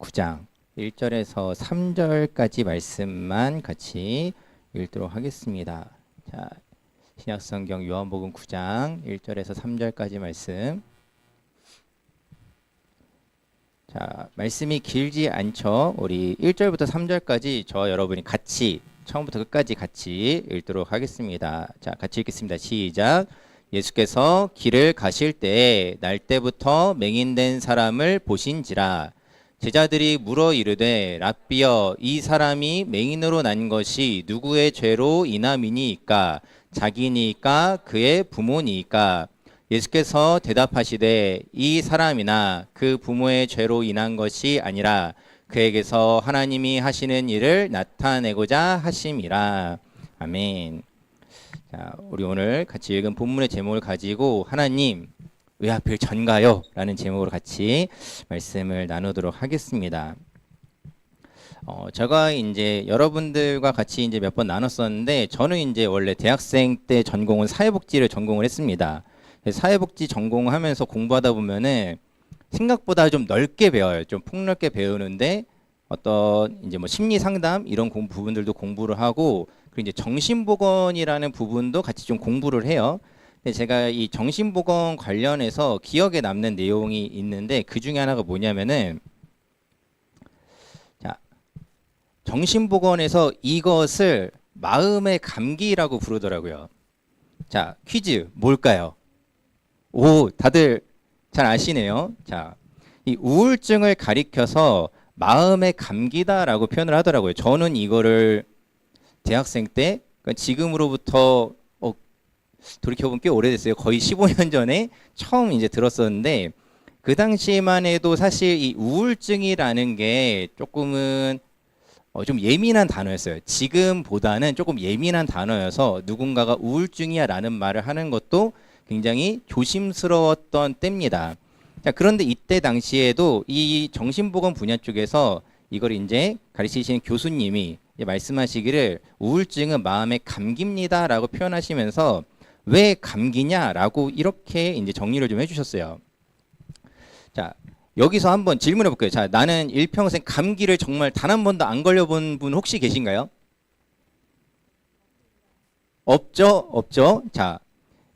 9장 1절에서 3절까지 말씀만 같이 읽도록 하겠습니다. 자, 신약성경 요한복음 9장 1절에서 3절까지 말씀. 자, 말씀이 길지 않죠. 우리 1절부터 3절까지 저와 여러분이 같이 처음부터 끝까지 같이 읽도록 하겠습니다. 자, 같이 읽겠습니다. 시작. 예수께서 길을 가실 때에 날 때부터 맹인된 사람을 보신지라. 제자들이 물어 이르되 랍비여, 이 사람이 맹인으로 난 것이 누구의 죄로 인함이니이까? 자기니이까 그의 부모니이까? 예수께서 대답하시되 이 사람이나 그 부모의 죄로 인한 것이 아니라 그에게서 하나님이 하시는 일을 나타내고자 하심이라. 아멘. 자, 우리 오늘 같이 읽은 본문의 제목을 가지고 하나님 왜 하필 전가요? 라는 제목으로 같이 말씀을 나누도록 하겠습니다. 제가 이제 여러분들과 같이 이제 몇 번 나눴었는데, 저는 이제 원래 대학생 때 전공은 사회복지를 전공을 했습니다. 사회복지 전공하면서 공부하다 보면은 생각보다 좀 넓게 배워요. 좀 폭넓게 배우는데 어떤 이제 뭐 심리 상담 이런 부분들도 공부를 하고, 그리고 이제 정신보건이라는 부분도 같이 좀 공부를 해요. 근데 제가 이 정신보건 관련해서 기억에 남는 내용이 있는데, 그 중에 하나가 뭐냐면은, 자, 정신보건에서 이것을 마음의 감기라고 부르더라고요. 자, 퀴즈 뭘까요? 오, 다들 잘 아시네요. 자, 이 우울증을 가리켜서 마음의 감기다라고 표현을 하더라고요. 저는 이거를 대학생 때, 그러니까 지금으로부터 돌이켜보면 꽤 오래됐어요. 거의 15년 전에 처음 이제 들었었는데, 그 당시만 해도 사실 이 우울증이라는 게 조금은 좀 예민한 단어였어요. 지금보다는 조금 예민한 단어여서 누군가가 우울증이야 라는 말을 하는 것도 굉장히 조심스러웠던 때입니다. 자, 그런데 이때 당시에도 이 정신보건 분야 쪽에서 이걸 이제 가르치시는 교수님이 이제 말씀하시기를 우울증은 마음의 감기입니다 라고 표현하시면서 왜 감기냐라고 이렇게 이제 정리를 좀 해주셨어요. 자, 여기서 한번 질문해 볼게요. 자, 나는 일평생 감기를 정말 단 한 번도 안 걸려본 분 혹시 계신가요? 없죠? 없죠? 자,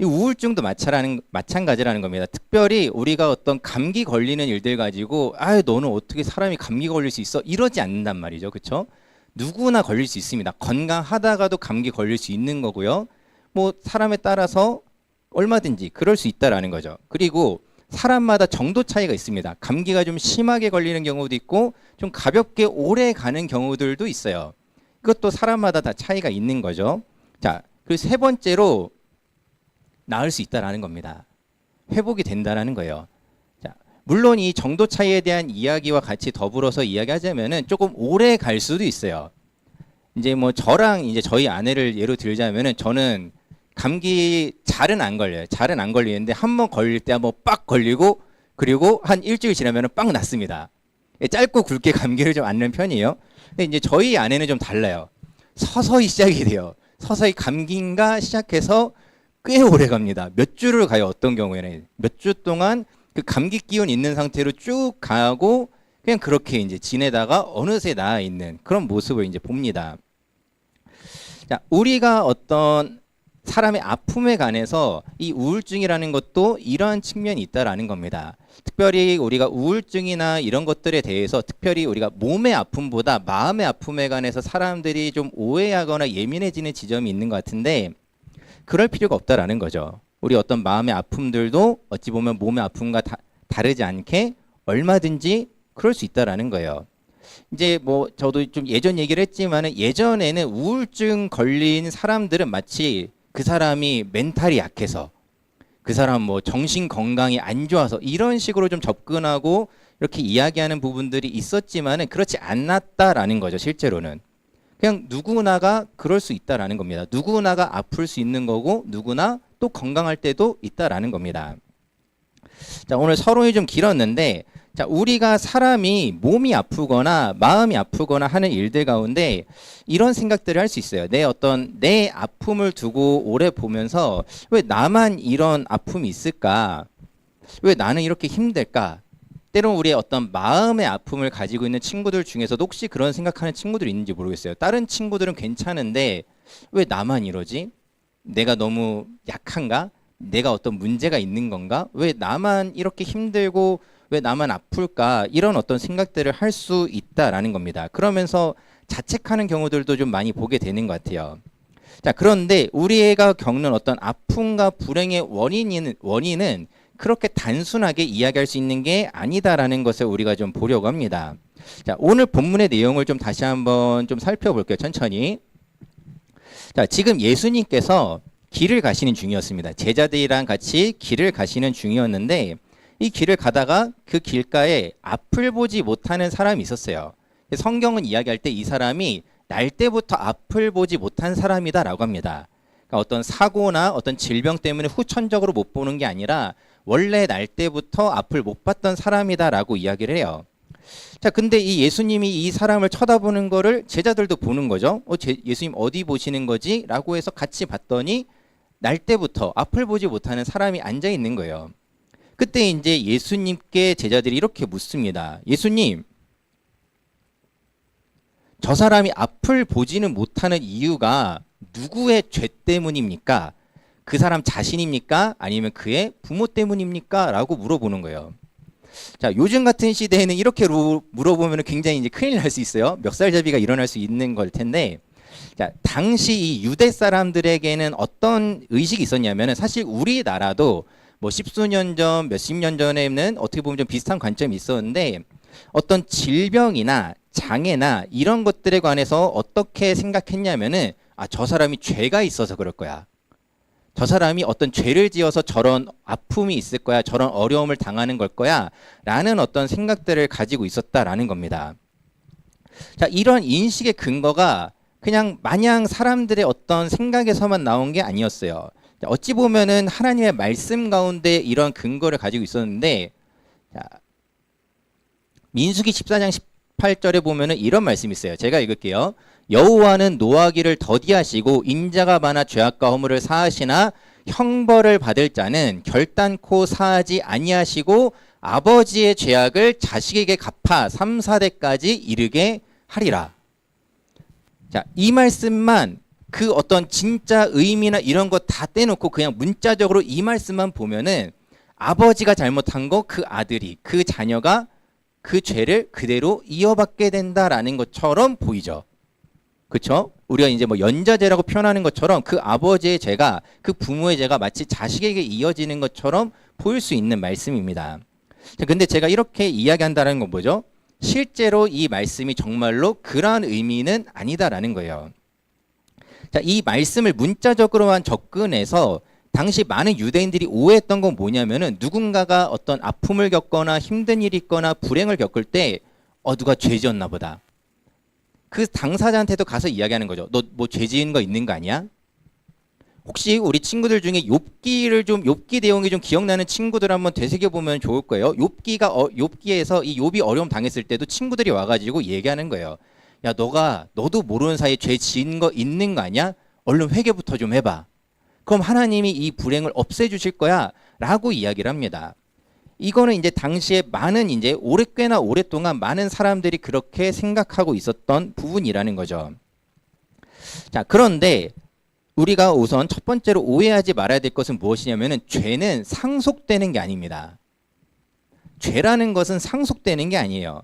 이 우울증도 마찬가지라는 겁니다. 특별히 우리가 어떤 감기 걸리는 일들 가지고 너는 어떻게 사람이 감기 걸릴 수 있어? 이러지 않는단 말이죠. 그렇죠? 누구나 걸릴 수 있습니다. 건강하다가도 감기 걸릴 수 있는 거고요. 뭐 사람에 따라서 얼마든지 그럴 수 있다라는 거죠. 그리고 사람마다 정도 차이가 있습니다. 감기가 좀 심하게 걸리는 경우도 있고 좀 가볍게 오래 가는 경우들도 있어요. 이것도 사람마다 다 차이가 있는 거죠. 자, 그리고 세 번째로 나을 수 있다라는 겁니다. 회복이 된다라는 거예요. 자, 물론 이 정도 차이에 대한 이야기와 같이 더불어서 이야기하자면은 조금 오래 갈 수도 있어요. 이제 뭐 저랑 이제 저희 아내를 예로 들자면은, 저는 감기 잘은 안 걸려요. 잘은 안 걸리는데 한 번 걸릴 때 한번 빡 걸리고, 그리고 한 일주일 지나면은 빡 났습니다. 짧고 굵게 감기를 좀 앓는 편이에요. 근데 이제 저희 아내는 좀 달라요. 서서히 시작이 돼요. 서서히 감기인가 시작해서 꽤 오래 갑니다. 몇 주를 가요. 어떤 경우에는 몇 주 동안 그 감기 기운 있는 상태로 쭉 가고 그냥 그렇게 이제 지내다가 어느새 나아 있는 그런 모습을 이제 봅니다. 자, 우리가 어떤 사람의 아픔에 관해서 이 우울증이라는 것도 이러한 측면이 있다라는 겁니다. 특별히 우리가 우울증이나 이런 것들에 대해서, 특별히 우리가 몸의 아픔보다 마음의 아픔에 관해서 사람들이 좀 오해하거나 예민해지는 지점이 있는 것 같은데, 그럴 필요가 없다라는 거죠. 우리 어떤 마음의 아픔들도 어찌 보면 몸의 아픔과 다르지 않게 얼마든지 그럴 수 있다라는 거예요. 이제 뭐 저도 좀 예전 얘기를 했지만은, 예전에는 우울증 걸린 사람들은 마치 그 사람이 멘탈이 약해서, 그 사람 뭐 정신 건강이 안 좋아서 이런 식으로 좀 접근하고 이렇게 이야기하는 부분들이 있었지만은 그렇지 않았다라는 거죠. 실제로는 그냥 누구나가 그럴 수 있다라는 겁니다. 누구나가 아플 수 있는 거고 누구나 또 건강할 때도 있다라는 겁니다. 자, 오늘 서론이 좀 길었는데, 자, 우리가 사람이 몸이 아프거나 마음이 아프거나 하는 일들 가운데 이런 생각들을 할 수 있어요. 내 아픔을 두고 오래 보면서 왜 나만 이런 아픔이 있을까? 왜 나는 이렇게 힘들까? 때론 우리의 어떤 마음의 아픔을 가지고 있는 친구들 중에서도 혹시 그런 생각하는 친구들이 있는지 모르겠어요. 다른 친구들은 괜찮은데 왜 나만 이러지? 내가 너무 약한가? 내가 어떤 문제가 있는 건가? 왜 나만 이렇게 힘들고 왜 나만 아플까? 이런 어떤 생각들을 할 수 있다라는 겁니다. 그러면서 자책하는 경우들도 좀 많이 보게 되는 것 같아요. 자, 그런데 우리가 겪는 어떤 아픔과 불행의 원인은 그렇게 단순하게 이야기할 수 있는 게 아니다라는 것을 우리가 좀 보려고 합니다. 자, 오늘 본문의 내용을 좀 다시 한번 좀 살펴볼게요. 천천히. 자, 지금 예수님께서 길을 가시는 중이었습니다. 제자들이랑 같이 길을 가시는 중이었는데 이 길을 가다가 그 길가에 앞을 보지 못하는 사람이 있었어요. 성경은 이야기할 때 이 사람이 날 때부터 앞을 보지 못한 사람이다라고 합니다. 그러니까 어떤 사고나 어떤 질병 때문에 후천적으로 못 보는 게 아니라 원래 날 때부터 앞을 못 봤던 사람이다라고 이야기를 해요. 자, 근데 이 예수님이 이 사람을 쳐다보는 거를 제자들도 보는 거죠. 예수님 어디 보시는 거지? 라고 해서 같이 봤더니 날 때부터 앞을 보지 못하는 사람이 앉아 있는 거예요. 그때 이제 예수님께 제자들이 이렇게 묻습니다. 예수님, 저 사람이 앞을 보지는 못하는 이유가 누구의 죄 때문입니까? 그 사람 자신입니까? 아니면 그의 부모 때문입니까? 라고 물어보는 거예요. 자, 요즘 같은 시대에는 이렇게 물어보면 굉장히 이제 큰일 날 수 있어요. 멱살잡이가 일어날 수 있는 걸 텐데, 자, 당시 이 유대 사람들에게는 어떤 의식이 있었냐면은 사실 우리나라도 뭐 십수년 전, 몇십 년 전에는 어떻게 보면 좀 비슷한 관점이 있었는데 어떤 질병이나 장애나 이런 것들에 관해서 어떻게 생각했냐면은 저 사람이 죄가 있어서 그럴 거야. 저 사람이 어떤 죄를 지어서 저런 아픔이 있을 거야. 저런 어려움을 당하는 걸 거야. 라는 어떤 생각들을 가지고 있었다라는 겁니다. 자, 이런 인식의 근거가 그냥 마냥 사람들의 어떤 생각에서만 나온 게 아니었어요. 자, 어찌 보면은 하나님의 말씀 가운데 이런 근거를 가지고 있었는데, 자, 민수기 14장 18절에 보면은 이런 말씀이 있어요. 제가 읽을게요. 여호와는 노하기를 더디하시고 인자가 많아 죄악과 허물을 사하시나 형벌을 받을 자는 결단코 사하지 아니하시고 아버지의 죄악을 자식에게 갚아 3, 4대까지 이르게 하리라. 자, 이 말씀만 그 어떤 진짜 의미나 이런 거 다 떼놓고 그냥 문자적으로 이 말씀만 보면은 아버지가 잘못한 거 그 아들이, 그 자녀가 그 죄를 그대로 이어받게 된다라는 것처럼 보이죠. 그렇죠? 우리가 이제 뭐 연좌제라고 표현하는 것처럼 그 아버지의 죄가, 그 부모의 죄가 마치 자식에게 이어지는 것처럼 보일 수 있는 말씀입니다. 근데 제가 이렇게 이야기한다는 건 뭐죠? 실제로 이 말씀이 정말로 그러한 의미는 아니다라는 거예요. 자, 이 말씀을 문자적으로만 접근해서 당시 많은 유대인들이 오해했던 건 뭐냐면은 누군가가 어떤 아픔을 겪거나 힘든 일이 있거나 불행을 겪을 때 누가 죄 지었나 보다. 그 당사자한테도 가서 이야기하는 거죠. 너 뭐 죄 지은 거 있는 거 아니야? 혹시 우리 친구들 중에 욥기 내용이 좀 기억나는 친구들 한번 되새겨 보면 좋을 거예요. 욥기에서 이 욥이 어려움 당했을 때도 친구들이 와가지고 얘기하는 거예요. 야, 너도 모르는 사이에 죄 지은 거 있는 거 아니야? 얼른 회개부터 좀 해봐. 그럼 하나님이 이 불행을 없애주실 거야. 라고 이야기를 합니다. 이거는 이제 당시에 꽤나 오랫동안 많은 사람들이 그렇게 생각하고 있었던 부분이라는 거죠. 자, 그런데 우리가 우선 첫 번째로 오해하지 말아야 될 것은 무엇이냐면은 죄는 상속되는 게 아닙니다. 죄라는 것은 상속되는 게 아니에요.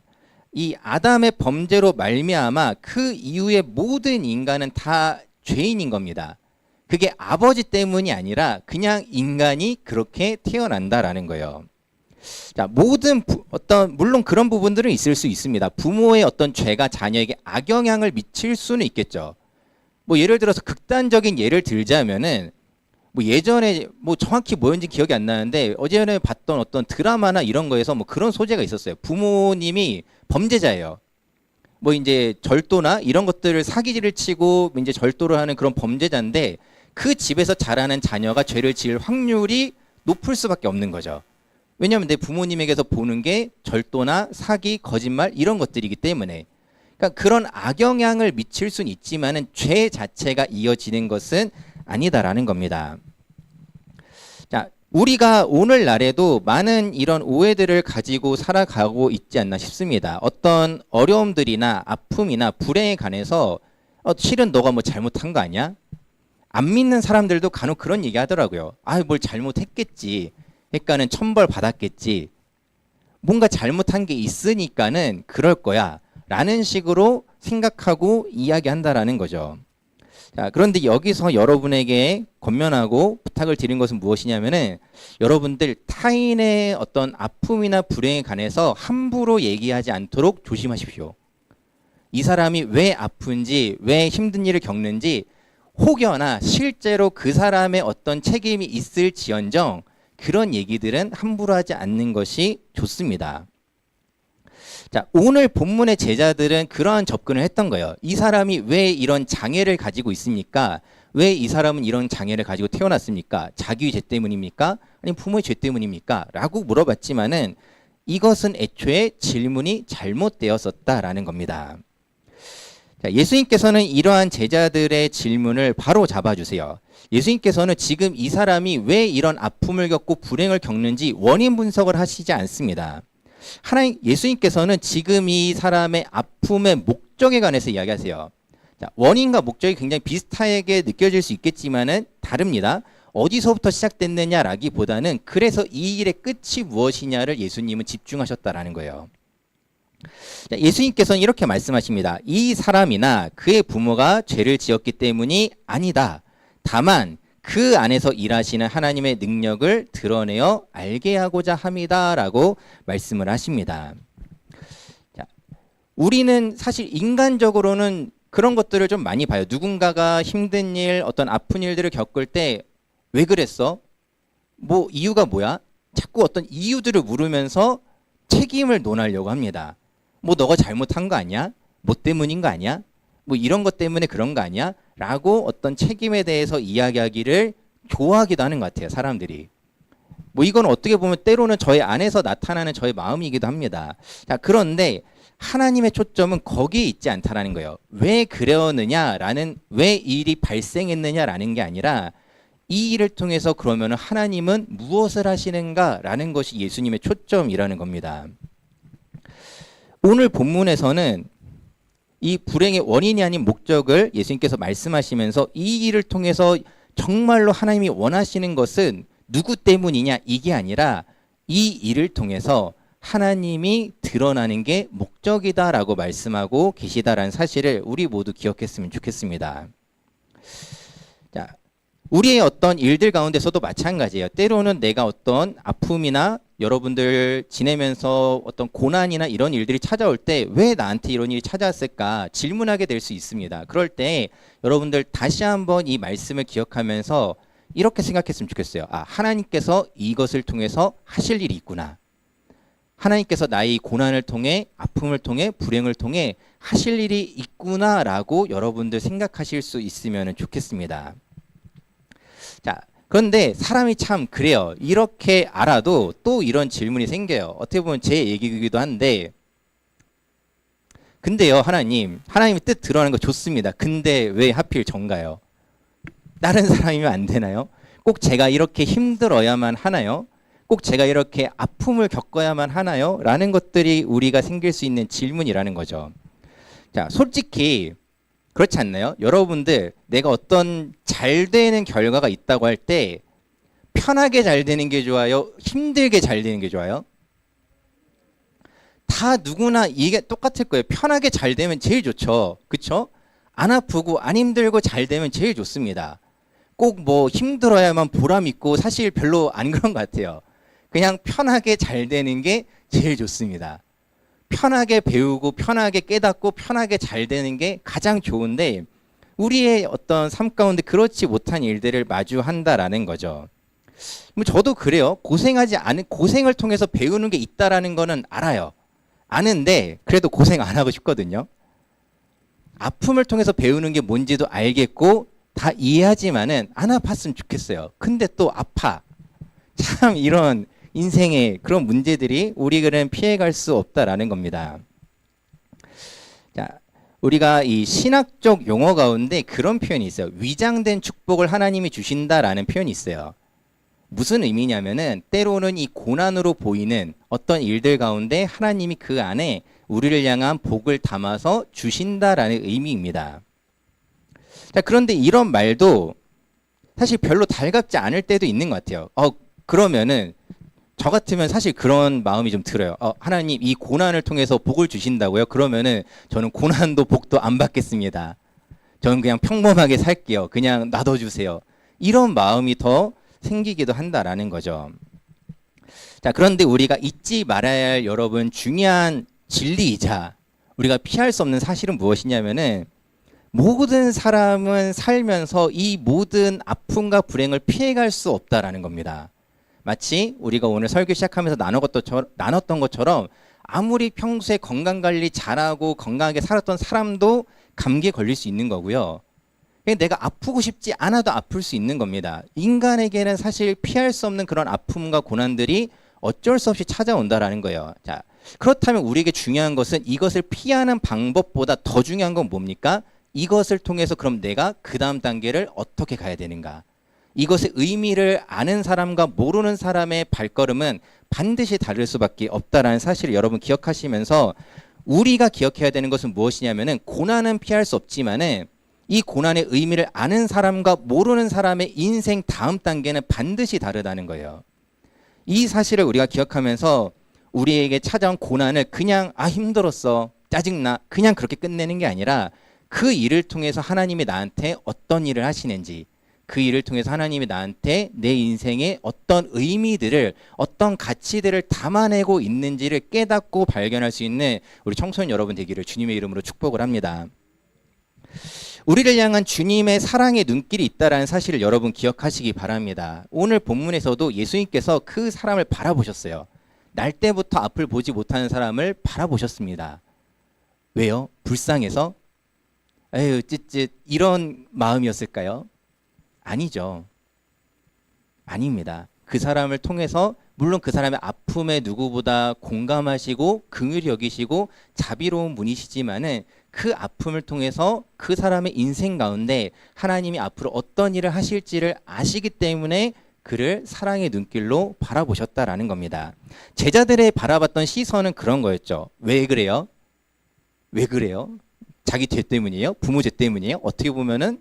이 아담의 범죄로 말미암아 그 이후에 모든 인간은 다 죄인인 겁니다. 그게 아버지 때문이 아니라 그냥 인간이 그렇게 태어난다라는 거예요. 자, 물론 그런 부분들은 있을 수 있습니다. 부모의 어떤 죄가 자녀에게 악영향을 미칠 수는 있겠죠. 뭐 예를 들어서 극단적인 예를 들자면은 뭐 예전에 뭐 정확히 뭐였는지 기억이 안 나는데 어제는 봤던 어떤 드라마나 이런 거에서 뭐 그런 소재가 있었어요. 부모님이 범죄자예요. 뭐 이제 절도나 이런 것들을 사기질을 치고 이제 절도를 하는 그런 범죄자인데 그 집에서 자라는 자녀가 죄를 지을 확률이 높을 수밖에 없는 거죠. 왜냐하면 내 부모님에게서 보는 게 절도나 사기, 거짓말 이런 것들이기 때문에. 그러니까 그런 악영향을 미칠 수는 있지만은 죄 자체가 이어지는 것은 아니다라는 겁니다. 자, 우리가 오늘날에도 많은 이런 오해들을 가지고 살아가고 있지 않나 싶습니다. 어떤 어려움들이나 아픔이나 불행에 관해서 실은 너가 뭐 잘못한 거 아니야? 안 믿는 사람들도 간혹 그런 얘기 하더라고요. 뭘 잘못했겠지. 그러니까는 천벌 받았겠지. 뭔가 잘못한 게 있으니까는 그럴 거야. 라는 식으로 생각하고 이야기한다라는 거죠. 자, 그런데 여기서 여러분에게 권면하고 부탁을 드린 것은 무엇이냐면은 여러분들 타인의 어떤 아픔이나 불행에 관해서 함부로 얘기하지 않도록 조심하십시오. 이 사람이 왜 아픈지, 왜 힘든 일을 겪는지 혹여나 실제로 그 사람의 어떤 책임이 있을지언정 그런 얘기들은 함부로 하지 않는 것이 좋습니다. 자, 오늘 본문의 제자들은 그러한 접근을 했던 거예요. 이 사람이 왜 이런 장애를 가지고 있습니까? 왜 이 사람은 이런 장애를 가지고 태어났습니까? 자기의 죄 때문입니까? 아니면 부모의 죄 때문입니까? 라고 물어봤지만은 이것은 애초에 질문이 잘못되었었다라는 겁니다. 자, 예수님께서는 이러한 제자들의 질문을 바로 잡아주세요. 예수님께서는 지금 이 사람이 왜 이런 아픔을 겪고 불행을 겪는지 원인 분석을 하시지 않습니다. 예수님께서는 지금 이 사람의 아픔의 목적에 관해서 이야기하세요. 자, 원인과 목적이 굉장히 비슷하게 느껴질 수 있겠지만은 다릅니다. 어디서부터 시작됐느냐라기보다는 그래서 이 일의 끝이 무엇이냐를 예수님은 집중하셨다라는 거예요. 자, 예수님께서는 이렇게 말씀하십니다. 이 사람이나 그의 부모가 죄를 지었기 때문이 아니다. 다만 그 안에서 일하시는 하나님의 능력을 드러내어 알게 하고자 함이다라고 말씀을 하십니다. 자, 우리는 사실 인간적으로는 그런 것들을 좀 많이 봐요. 누군가가 힘든 일, 어떤 아픈 일들을 겪을 때 왜 그랬어? 뭐 이유가 뭐야? 자꾸 어떤 이유들을 물으면서 책임을 논하려고 합니다. 뭐 너가 잘못한 거 아니야? 뭐 때문인 거 아니야? 뭐 이런 것 때문에 그런 거 아니야? 라고 어떤 책임에 대해서 이야기하기를 좋아하기도 하는 것 같아요. 사람들이. 뭐 이건 어떻게 보면 때로는 저의 안에서 나타나는 저의 마음이기도 합니다. 자, 그런데 하나님의 초점은 거기에 있지 않다라는 거예요. 왜 그러느냐라는, 왜 이 일이 발생했느냐라는 게 아니라 이 일을 통해서 그러면 하나님은 무엇을 하시는가라는 것이 예수님의 초점이라는 겁니다. 오늘 본문에서는 이 불행의 원인이 아닌 목적을 예수님께서 말씀하시면서 이 일을 통해서 정말로 하나님이 원하시는 것은 누구 때문이냐 이게 아니라 이 일을 통해서 하나님이 드러나는 게 목적이다라고 말씀하고 계시다라는 사실을 우리 모두 기억했으면 좋겠습니다. 자, 우리의 어떤 일들 가운데서도 마찬가지예요. 때로는 내가 어떤 아픔이나 여러분들 지내면서 어떤 고난이나 이런 일들이 찾아올 때 왜 나한테 이런 일이 찾아왔을까 질문하게 될 수 있습니다. 그럴 때 여러분들 다시 한번 이 말씀을 기억하면서 이렇게 생각했으면 좋겠어요. 하나님께서 이것을 통해서 하실 일이 있구나. 하나님께서 나의 고난을 통해, 아픔을 통해, 불행을 통해 하실 일이 있구나라고 여러분들 생각하실 수 있으면 좋겠습니다. 자, 그런데 사람이 참 그래요. 이렇게 알아도 또 이런 질문이 생겨요. 어떻게 보면 제 얘기이기도 한데, 근데요, 하나님의 뜻 드러나는 거 좋습니다. 근데 왜 하필 전가요? 다른 사람이면 안 되나요? 꼭 제가 이렇게 힘들어야만 하나요? 꼭 제가 이렇게 아픔을 겪어야만 하나요? 라는 것들이 우리가 생길 수 있는 질문이라는 거죠. 자, 솔직히 그렇지 않나요? 여러분들 내가 어떤 잘 되는 결과가 있다고 할 때 편하게 잘 되는 게 좋아요? 힘들게 잘 되는 게 좋아요? 다 누구나 이게 똑같을 거예요. 편하게 잘 되면 제일 좋죠. 그렇죠? 안 아프고 안 힘들고 잘 되면 제일 좋습니다. 꼭 뭐 힘들어야만 보람 있고 사실 별로 안 그런 것 같아요. 그냥 편하게 잘 되는 게 제일 좋습니다. 편하게 배우고 편하게 깨닫고 편하게 잘 되는 게 가장 좋은데 우리의 어떤 삶 가운데 그렇지 못한 일들을 마주한다라는 거죠. 뭐 저도 그래요. 고생을 통해서 배우는 게 있다라는 거는 알아요. 아는데 그래도 고생 안 하고 싶거든요. 아픔을 통해서 배우는 게 뭔지도 알겠고 다 이해하지만은 안 아팠으면 좋겠어요. 근데 또 아파. 참 이런 인생의 그런 문제들이 우리는 피해갈 수 없다라는 겁니다. 자, 우리가 이 신학적 용어 가운데 그런 표현이 있어요. 위장된 축복을 하나님이 주신다라는 표현이 있어요. 무슨 의미냐면은 때로는 이 고난으로 보이는 어떤 일들 가운데 하나님이 그 안에 우리를 향한 복을 담아서 주신다라는 의미입니다. 자, 그런데 이런 말도 사실 별로 달갑지 않을 때도 있는 것 같아요. 그러면은 저 같으면 사실 그런 마음이 좀 들어요. 하나님 이 고난을 통해서 복을 주신다고요? 그러면은 저는 고난도 복도 안 받겠습니다. 저는 그냥 평범하게 살게요. 그냥 놔둬주세요. 이런 마음이 더 생기기도 한다라는 거죠. 자, 그런데 우리가 잊지 말아야 할 여러분 중요한 진리이자 우리가 피할 수 없는 사실은 무엇이냐면은 모든 사람은 살면서 이 모든 아픔과 불행을 피해갈 수 없다라는 겁니다. 마치 우리가 오늘 설교 시작하면서 나눴던 것처럼 아무리 평소에 건강관리 잘하고 건강하게 살았던 사람도 감기에 걸릴 수 있는 거고요. 내가 아프고 싶지 않아도 아플 수 있는 겁니다. 인간에게는 사실 피할 수 없는 그런 아픔과 고난들이 어쩔 수 없이 찾아온다라는 거예요. 자, 그렇다면 우리에게 중요한 것은 이것을 피하는 방법보다 더 중요한 건 뭡니까? 이것을 통해서 그럼 내가 그 다음 단계를 어떻게 가야 되는가? 이것의 의미를 아는 사람과 모르는 사람의 발걸음은 반드시 다를 수밖에 없다라는 사실을 여러분 기억하시면서 우리가 기억해야 되는 것은 무엇이냐면은 고난은 피할 수 없지만은 이 고난의 의미를 아는 사람과 모르는 사람의 인생 다음 단계는 반드시 다르다는 거예요. 이 사실을 우리가 기억하면서 우리에게 찾아온 고난을 그냥 힘들었어, 짜증나, 그냥 그렇게 끝내는 게 아니라 그 일을 통해서 하나님이 나한테 어떤 일을 하시는지, 그 일을 통해서 하나님이 나한테 내 인생에 어떤 의미들을, 어떤 가치들을 담아내고 있는지를 깨닫고 발견할 수 있는 우리 청소년 여러분 되기를 주님의 이름으로 축복을 합니다. 우리를 향한 주님의 사랑의 눈길이 있다는 사실을 여러분 기억하시기 바랍니다. 오늘 본문에서도 예수님께서 그 사람을 바라보셨어요. 날 때부터 앞을 보지 못하는 사람을 바라보셨습니다. 왜요? 불쌍해서? 에휴 찌찌 이런 마음이었을까요? 아니죠. 아닙니다. 그 사람을 통해서 물론 그 사람의 아픔에 누구보다 공감하시고 긍휼히 여기시고 자비로운 분이시지만은 그 아픔을 통해서 그 사람의 인생 가운데 하나님이 앞으로 어떤 일을 하실지를 아시기 때문에 그를 사랑의 눈길로 바라보셨다라는 겁니다. 제자들의 바라봤던 시선은 그런 거였죠. 왜 그래요? 왜 그래요? 자기 죄 때문이에요? 부모 죄 때문이에요? 어떻게 보면은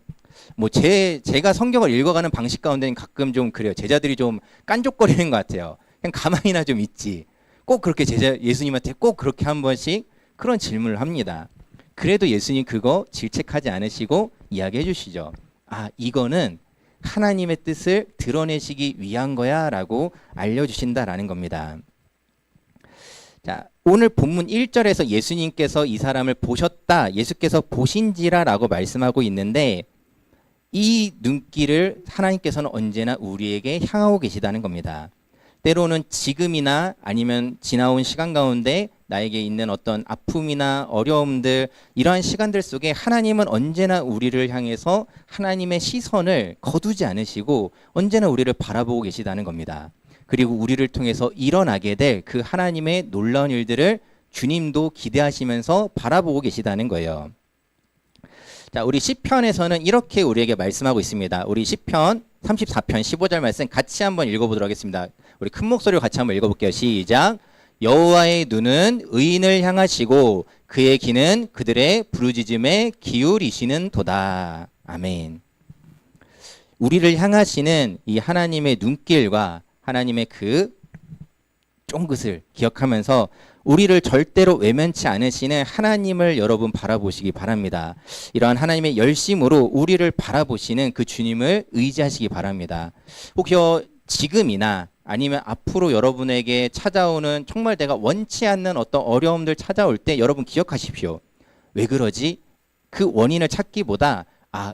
제가 성경을 읽어가는 방식 가운데는 가끔 좀 그래요. 제자들이 좀 깐족거리는 것 같아요. 그냥 가만히나 좀 있지. 꼭 그렇게 예수님한테 꼭 그렇게 한 번씩 그런 질문을 합니다. 그래도 예수님 그거 질책하지 않으시고 이야기해 주시죠. 이거는 하나님의 뜻을 드러내시기 위한 거야 라고 알려주신다라는 겁니다. 자, 오늘 본문 1절에서 예수님께서 이 사람을 보셨다, 예수께서 보신지라 라고 말씀하고 있는데 이 눈길을 하나님께서는 언제나 우리에게 향하고 계시다는 겁니다. 때로는 지금이나 아니면 지나온 시간 가운데 나에게 있는 어떤 아픔이나 어려움들, 이러한 시간들 속에 하나님은 언제나 우리를 향해서 하나님의 시선을 거두지 않으시고 언제나 우리를 바라보고 계시다는 겁니다. 그리고 우리를 통해서 일어나게 될 그 하나님의 놀라운 일들을 주님도 기대하시면서 바라보고 계시다는 거예요. 자, 우리 시편에서는 이렇게 우리에게 말씀하고 있습니다. 우리 시편 34편 15절 말씀 같이 한번 읽어보도록 하겠습니다. 우리 큰 목소리로 같이 한번 읽어볼게요. 시작. 여호와의 눈은 의인을 향하시고 그의 귀는 그들의 부르짖음에 기울이시는 도다. 아멘. 우리를 향하시는 이 하나님의 눈길과 하나님의 그 쫑긋을 기억하면서 우리를 절대로 외면치 않으시는 하나님을 여러분 바라보시기 바랍니다. 이러한 하나님의 열심으로 우리를 바라보시는 그 주님을 의지하시기 바랍니다. 혹시 지금이나 아니면 앞으로 여러분에게 찾아오는 정말 내가 원치 않는 어떤 어려움들 찾아올 때 여러분 기억하십시오. 왜 그러지? 그 원인을 찾기보다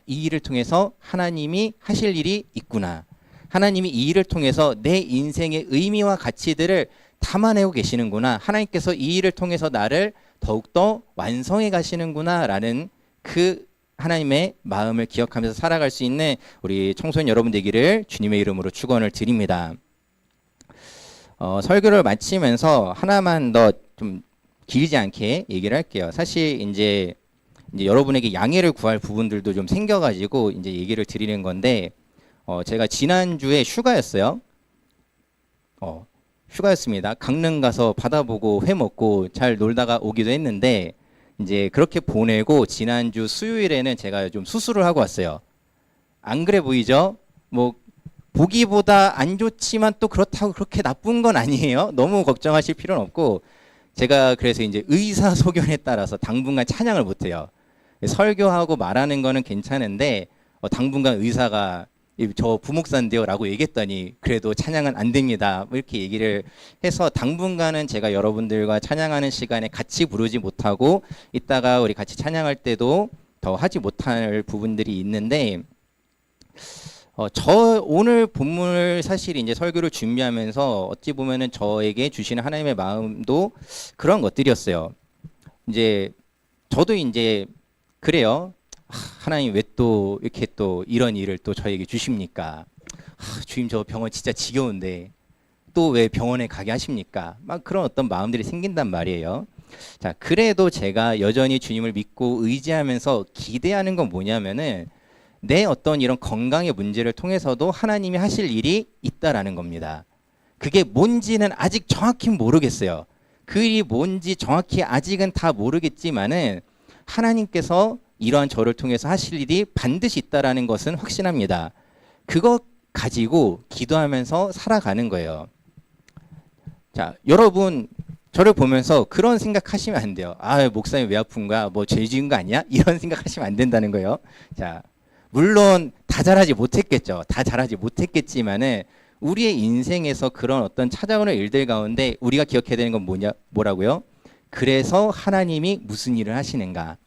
이 일을 통해서 하나님이 하실 일이 있구나. 하나님이 이 일을 통해서 내 인생의 의미와 가치들을 담아내고 계시는구나. 하나님께서 이 일을 통해서 나를 더욱더 완성해 가시는구나 라는 그 하나님의 마음을 기억하면서 살아갈 수 있는 우리 청소년 여러분 되기를 주님의 이름으로 축원을 드립니다. 설교를 마치면서 하나만 더 좀 길지 않게 얘기를 할게요. 사실 이제 여러분에게 양해를 구할 부분들도 좀 생겨가지고 이제 얘기를 드리는 건데 제가 지난주에 휴가였어요. 휴가였습니다. 강릉 가서 바다 보고 회 먹고 잘 놀다가 오기도 했는데 이제 그렇게 보내고 지난주 수요일에는 제가 좀 수술을 하고 왔어요. 안 그래 보이죠? 뭐 보기보다 안 좋지만 또 그렇다고 그렇게 나쁜 건 아니에요. 너무 걱정하실 필요는 없고 제가 그래서 이제 의사 소견에 따라서 당분간 찬양을 못 해요. 설교하고 말하는 거는 괜찮은데 당분간 의사가 저 부목사인데요 라고 얘기했더니 그래도 찬양은 안 됩니다 뭐 이렇게 얘기를 해서 당분간은 제가 여러분들과 찬양하는 시간에 같이 부르지 못하고 이따가 우리 같이 찬양할 때도 더 하지 못할 부분들이 있는데 저 오늘 본문을 사실 이제 설교를 준비하면서 어찌 보면은 저에게 주시는 하나님의 마음도 그런 것들이었어요. 이제 저도 이제 그래요. 하나님 왜 또 이렇게 또 이런 일을 또 저에게 주십니까? 주님 저 병원 진짜 지겨운데 또 왜 병원에 가게 하십니까? 막 그런 어떤 마음들이 생긴단 말이에요. 자, 그래도 제가 여전히 주님을 믿고 의지하면서 기대하는 건 뭐냐면은 내 어떤 이런 건강의 문제를 통해서도 하나님이 하실 일이 있다라는 겁니다. 그게 뭔지는 아직 정확히 모르겠어요. 그 일이 뭔지 정확히 아직은 다 모르겠지만은 하나님께서 이러한 저를 통해서 하실 일이 반드시 있다라는 것은 확신합니다. 그것 가지고 기도하면서 살아가는 거예요. 자, 여러분 저를 보면서 그런 생각하시면 안 돼요. 목사님 왜 아픈 거야? 뭐 죄 지은 거 아니야? 이런 생각하시면 안 된다는 거예요. 자, 물론 다 잘하지 못했겠죠. 다 잘하지 못했겠지만은 우리의 인생에서 그런 어떤 찾아오는 일들 가운데 우리가 기억해야 되는 건 뭐라고요? 그래서 하나님이 무슨 일을 하시는가?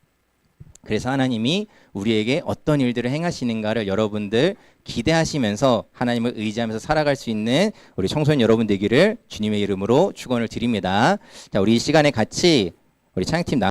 그래서 하나님이 우리에게 어떤 일들을 행하시는가를 여러분들 기대하시면서 하나님을 의지하면서 살아갈 수 있는 우리 청소년 여러분 되기를 주님의 이름으로 축원을 드립니다. 자, 우리 이 시간에 같이 우리 찬양팀